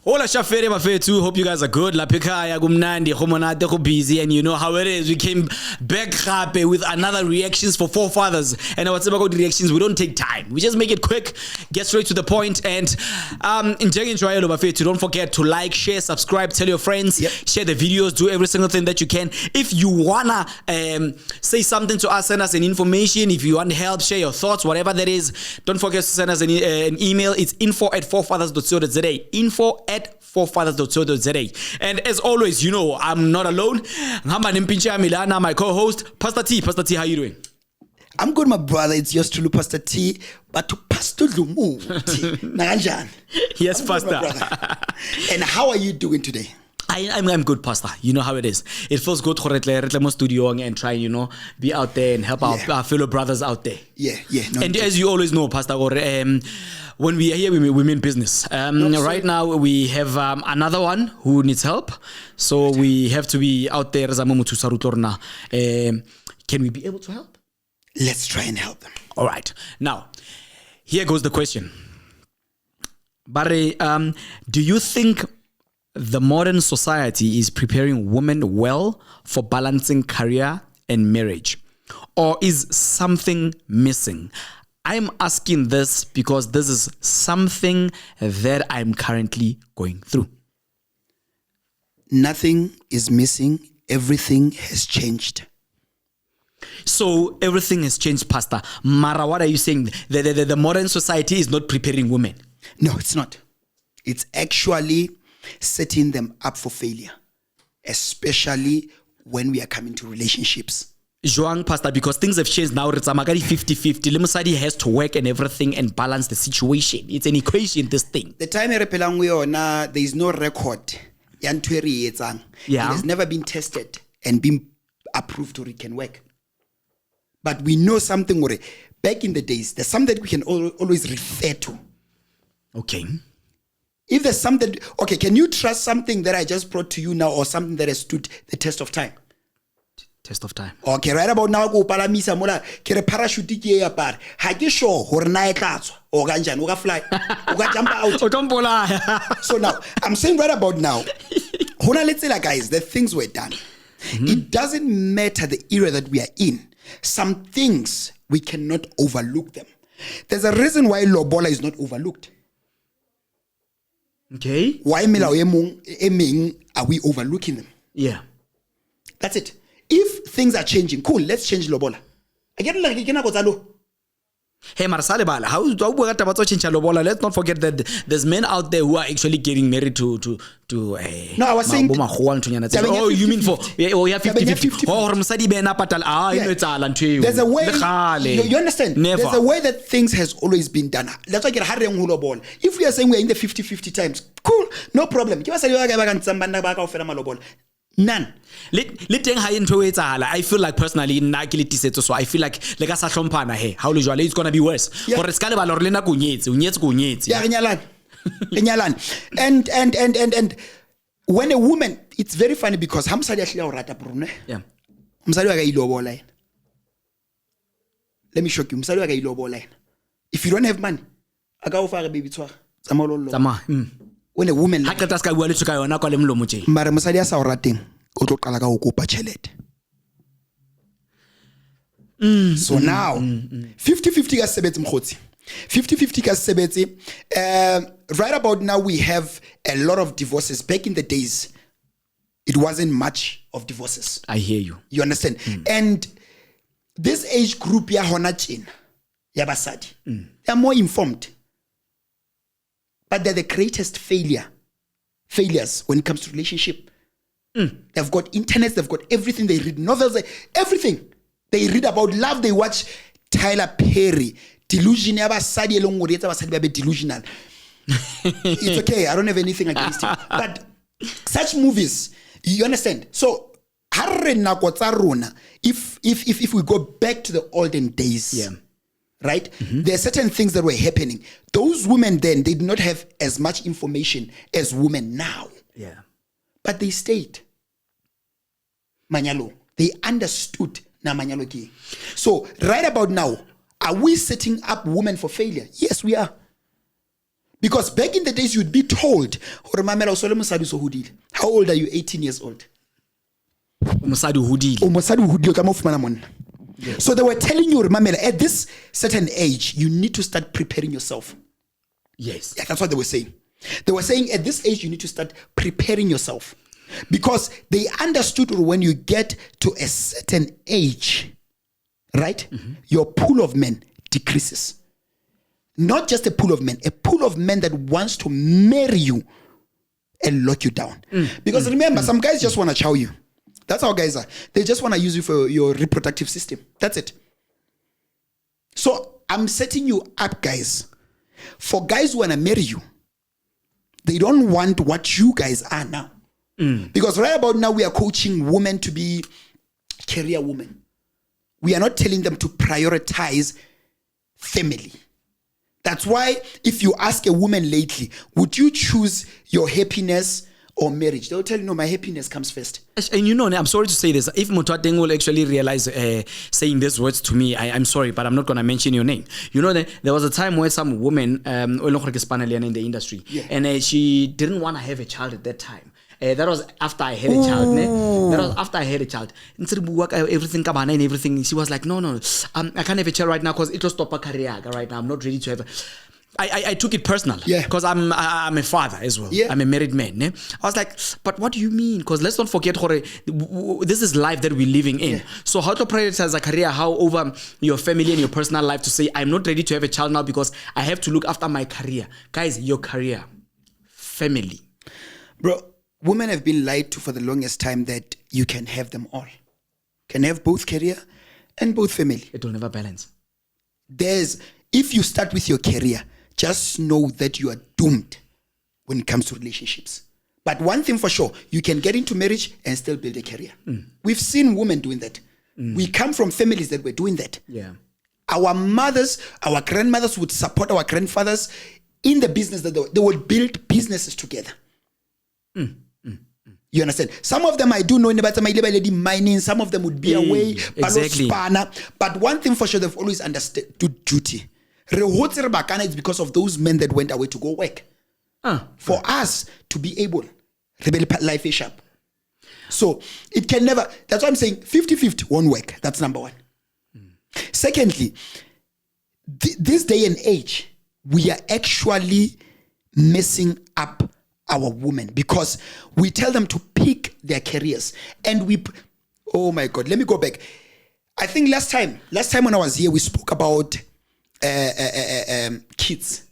Hola shafere mafethu, hope you guys are good. La pikhaya kumnandi khomonate go busy, and you know how it is. We came back happy with another reactions for forefathers. And what's about the reactions, we don't take time. We just make it quick, get straight to the point, and enjoy mafethu. Don't forget to like, share, subscribe, tell your friends, share the videos, do every single thing that you can. If you wanna say something to us, send us an information. If you want help, share your thoughts, whatever that is. Don't forget to send us an email. It's info@forefathers.co.za. info@forefathers.co.za. And as always, you know, I'm not alone. My co-host, Pastor T. Pastor T, how you doing? I'm good, my brother. It's yours truly, Pastor T. But to Pastor Lumu, yes, Pastor. And how are you doing today? I'm good, Pastor. You know how it is. It feels good to studio and try, you know, be out there and help our fellow brothers out there. Yeah. No, and as you always know, Pastor, when we are here, we mean business. Right now, we have another one who needs help. So we have to be out there. Can we be able to help? Let's try and help them. All right. Now, here goes the question. Barry, do you think the modern society is preparing women well for balancing career and marriage? Or is something missing? I'm asking this because this is something that I'm currently going through. Nothing is missing. Everything has changed. So everything has changed, Pastor. Mara, what are you saying? The modern society is not preparing women? No, it's not. It's actually setting them up for failure, especially when we are coming to relationships. Joang, Pastor, because things have changed now. It's 50-50. Lemusadi has to work and everything and balance the situation. It's an equation, this thing. The time there is no record. It has never been tested and been approved or it can work. But we know something. Back in the days, there's something that we can always refer to. Okay. If there's something, okay, can you trust something that I just brought to you now or something that has stood the test of time? Test of time. Okay, right about now, go palamisa mola kere parachute ke ya pare. Ha ke sure hore na e tlatswa o ka njani o ka fly o ka jump out. So now, I'm saying right about now, hona le tsela guys, the things were done. It doesn't matter the era that we are in. Some things we cannot overlook them. There's a reason why lobola is not overlooked. Okay. Why are we overlooking them? Yeah. That's it. If things are changing, cool, let's change lobola. Hey, Marsale Bala, how do we get about change lobola? Let's not forget that there's men out there who are actually getting married to No, I was saying oh, you mean for 50-50. There's a way, you understand? Never. There's a way that things has always been done. That's why if we are saying we're in the 50-50 times, cool, no problem. None. I feel like personally so I feel like it's gonna be worse. And when a woman, it's very funny because let me shock you. If you don't have money, when a woman so now 50-50 ka sebetsi mkhotsi 50-50 ka sebetsi. Right about now we have a lot of divorces. Back in the days it wasn't much of divorces. I hear you. You understand? And this age group ya hona tjena ya basadi they are more informed. But they're the greatest failures when it comes to relationship. They've got internet, they've got everything. They read novels, everything. They read about love. They watch Tyler Perry. Delusion. Delusional. It's okay. I don't have anything against it. But such movies, you understand? So, if we go back to the olden days, right? There are certain things that were happening. Those women then, they did not have as much information as women now. Yeah. But they stayed. Manyalo. They understood na manyalo ki. So, right about now, are we setting up women for failure? Yes, we are. Because back in the days, you'd be told, how old are you? 18 years old. So they were telling you, remember, at this certain age, you need to start preparing yourself. Yes. Yeah, that's what they were saying. They were saying at this age, you need to start preparing yourself. Because they understood when you get to a certain age, right, your pool of men decreases. Not just a pool of men that wants to marry you and lock you down. Because remember, some guys just want to chow you. That's how guys are. They just want to use you for your reproductive system. That's it. So I'm setting you up, guys. For guys who want to marry you, they don't want what you guys are now. Because right about now, we are coaching women to be career women. We are not telling them to prioritize family. That's why if you ask a woman lately, would you choose your happiness or marriage? They'll tell you, no, my happiness comes first. And you know, I'm sorry to say this. If Mutwateng will actually realize saying these words to me, I'm sorry, but I'm not going to mention your name. You know, there was a time where some woman in the industry, and she didn't want to have a child at that time. That was after I had a child. That was after I had a child. Everything, and everything. She was like, no, I can't have a child right now because it will stop her career right now. I'm not ready to have a... I took it personal because I'm a father as well. I'm a married man. I was like, but what do you mean? Because let's not forget, this is life that we're living in. So how to prioritize a career, how over your family and your personal life to say, I'm not ready to have a child now because I have to look after my career. Guys, your career, family. Bro, women have been lied to for the longest time that you can have them all. Can have both career and both family. It will never balance. If you start with your career, just know that you are doomed when it comes to relationships. But one thing for sure, you can get into marriage and still build a career. We've seen women doing that. We come from families that were doing that. Yeah. Our mothers, our grandmothers would support our grandfathers in the business that they would build businesses together. You understand? Some of them I do know about mining, some of them would be away. Exactly. But one thing for sure, they've always understood duty. It's because of those men that went away to go work. For us to be able, life is sharp. So it can never, that's why I'm saying 50-50 won't work. That's number one. Secondly, this day and age, we are actually messing up our women because we tell them to pick their careers and oh my God, let me go back. I think last time when I was here, we spoke about kids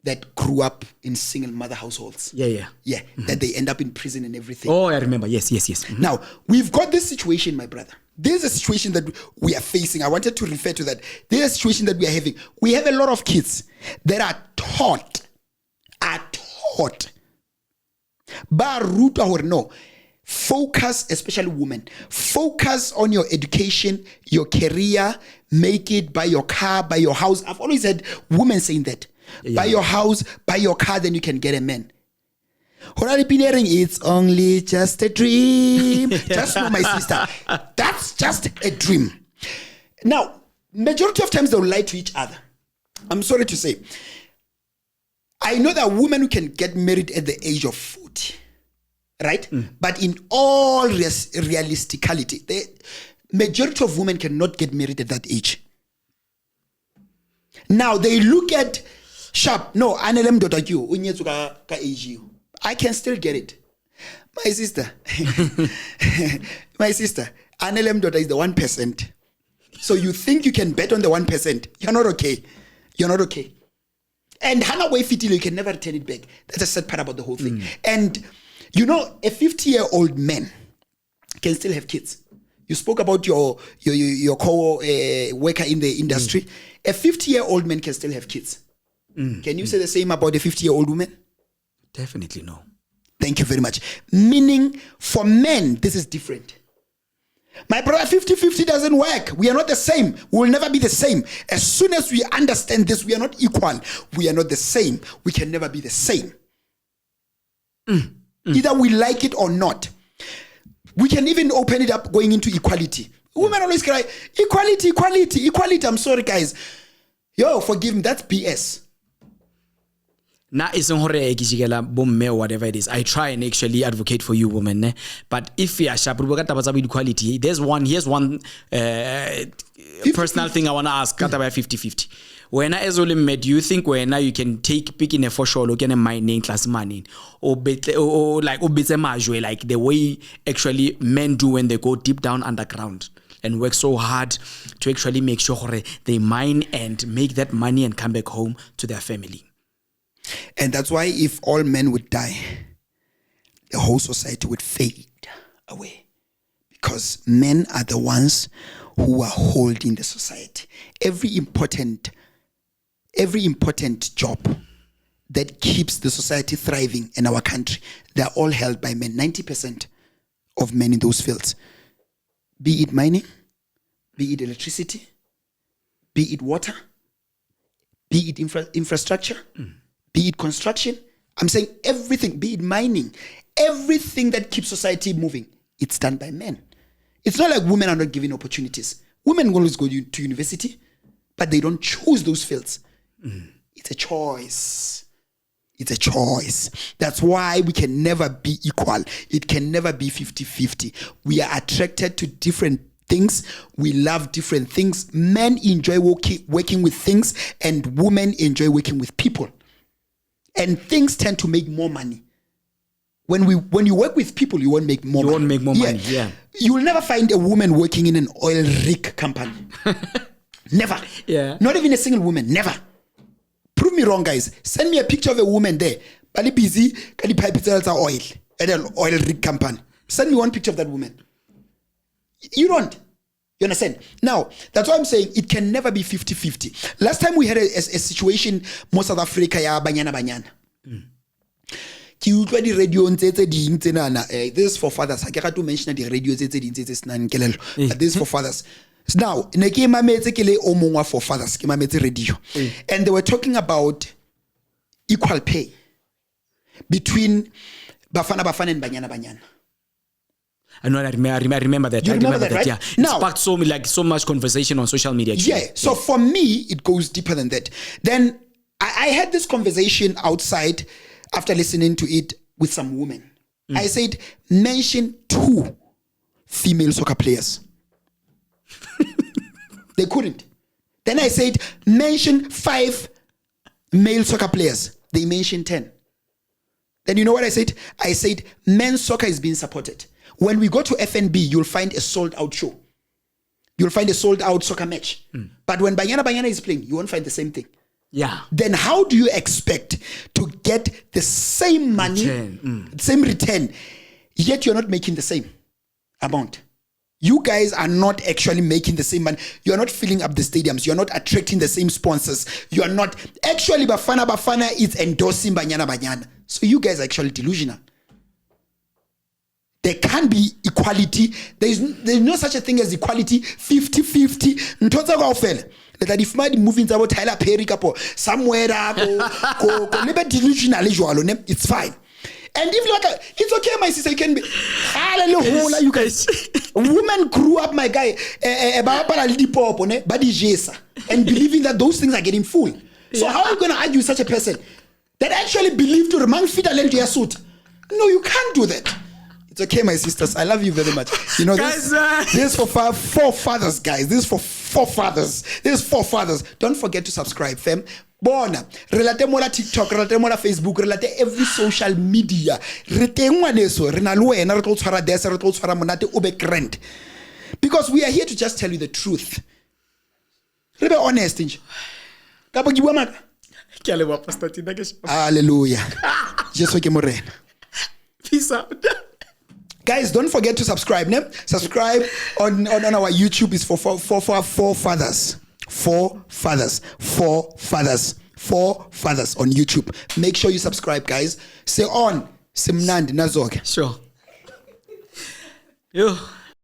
that grew up in single mother households. That they end up in prison and everything. Oh, I remember. Yes. Now, we've got this situation, my brother. There's a situation that we are facing. I wanted to refer to that. There's a situation that we are having. We have a lot of kids that are taught. Baruta or no. Focus, especially women, focus on your education, your career, make it, buy your car, buy your house. I've always had women saying that. Buy your house, buy your car, then you can get a man. It's only just a dream. Just know, my sister, that's just a dream. Now, majority of times they'll lie to each other. I'm sorry to say. I know that women who can get married at the age of 40. Right? But in all realisticality, the majority of women cannot get married at that age. Now they look at sharp. No, I can still get it. My sister, Anelem daughter is the 1%. So you think you can bet on the 1%? You're not okay. And Hannah way fitting, you can never turn it back. That's a sad part about the whole thing. And you know, a 50-year-old man can still have kids. You spoke about your co-worker in the industry. A 50-year-old man can still have kids. Can you say the same about a 50-year-old woman? Definitely no. Thank you very much. Meaning, for men, this is different. My brother, 50-50 doesn't work. We are not the same. We will never be the same. As soon as we understand this, we are not equal. We are not the same. We can never be the same. Either we like it or not. We can even open it up going into equality. Women always cry, equality. I'm sorry, guys. Yo, forgive me. That's BS. Na isn't hore ekijigela bomme or whatever it is. I try and actually advocate for you women, ne? But if you are sharp, equality. Here's one personal thing I want to ask. Kata by 50-50. When I as met, do you think when now you can pick in a for sure look at a mining class money or like the way actually men do when they go deep down underground and work so hard to actually make sure they mine and make that money and come back home to their family. And that's why if all men would die, the whole society would fade away. Because men are the ones who are holding the society. Every important job that keeps the society thriving in our country, they're all held by men. 90% of men in those fields. Be it mining, be it electricity, be it water, be it infrastructure, be it construction. I'm saying everything, be it mining, everything that keeps society moving, it's done by men. It's not like women are not given opportunities. Women always go to university, but they don't choose those fields. It's a choice. It's a choice. That's why we can never be equal. It can never be 50-50. We are attracted to different things. We love different things. Men enjoy working with things, and women enjoy working with people. And things tend to make more money. When you work with people, you won't make more money. You won't make more money, yeah. You will never find a woman working in an oil rig company. Never. Yeah. Not even a single woman. Never. Prove me wrong, guys. Send me a picture of a woman there. Bali busy, kali pipe oil at an oil rig company. Send me one picture of that woman. You don't. You understand? Now, that's why I'm saying it can never be 50-50. Last time we had a situation, most South Africa, ya banyana. Ki utlwa di radio tse ding tsenana. This is for fathers. I can't mention the radio tse ding tse snan kelelo. But this is for fathers. Now, ne ke mametse ke le o mongwa for fathers, ke mametse radio. And they were talking about equal pay between bafana and banyana. I know. I remember that. You remember that, right? Yeah. Now, it sparked so much conversation on social media. Actually. Yeah. So for me, it goes deeper than that. Then I had this conversation outside after listening to it with some women. I said, mention 2 female soccer players. They couldn't. Then I said, mention 5 male soccer players. They mentioned 10. Then you know what I said? I said, men's soccer is being supported. When we go to FNB, you'll find a sold-out show. You'll find a sold-out soccer match. But when Banyana is playing, you won't find the same thing. Yeah. Then how do you expect to get the same money, same return, yet you're not making the same amount? You guys are not actually making the same money. You're not filling up the stadiums. You're not attracting the same sponsors. You're not actually Bafana is endorsing Banyana. So you guys are actually delusional. There can't be equality. There's no such a thing as equality. 50-50. Ntotsa kaofela. That if my moving about Tyler Perry kapo somewhere delusional it's fine. And if it's okay, my sister, you can be hallelujah, you guys. Women grew up, my guy, and believing that those things are getting full. So how are you going to argue with such a person that actually believed to remind fit and to your suit? No, you can't do that. It's okay, my sisters. I love you very much. You know, this is for 4 fathers, guys. This is for 4 fathers. This is 4 fathers. Don't forget to subscribe, fam. Bona, relate mola TikTok, relate mola Facebook, relate every social media. Rete ngwaneso, re na le wena re tlo tshwara desa, re tlo tshwara monate o be grand. Because we are here to just tell you the truth. Re be honest nje. Ka bo ke bua maka. Ke a leboha Pastor Tina ke shapa. Hallelujah. Jesu ke morena. Peace out. Guys, don't forget to subscribe. Subscribe on our YouTube. Is for 4 fathers. 4 fathers. 4 fathers. 4 fathers on YouTube. Make sure you subscribe, guys. Say on. Simnandi Nazoke. Sure. Yo.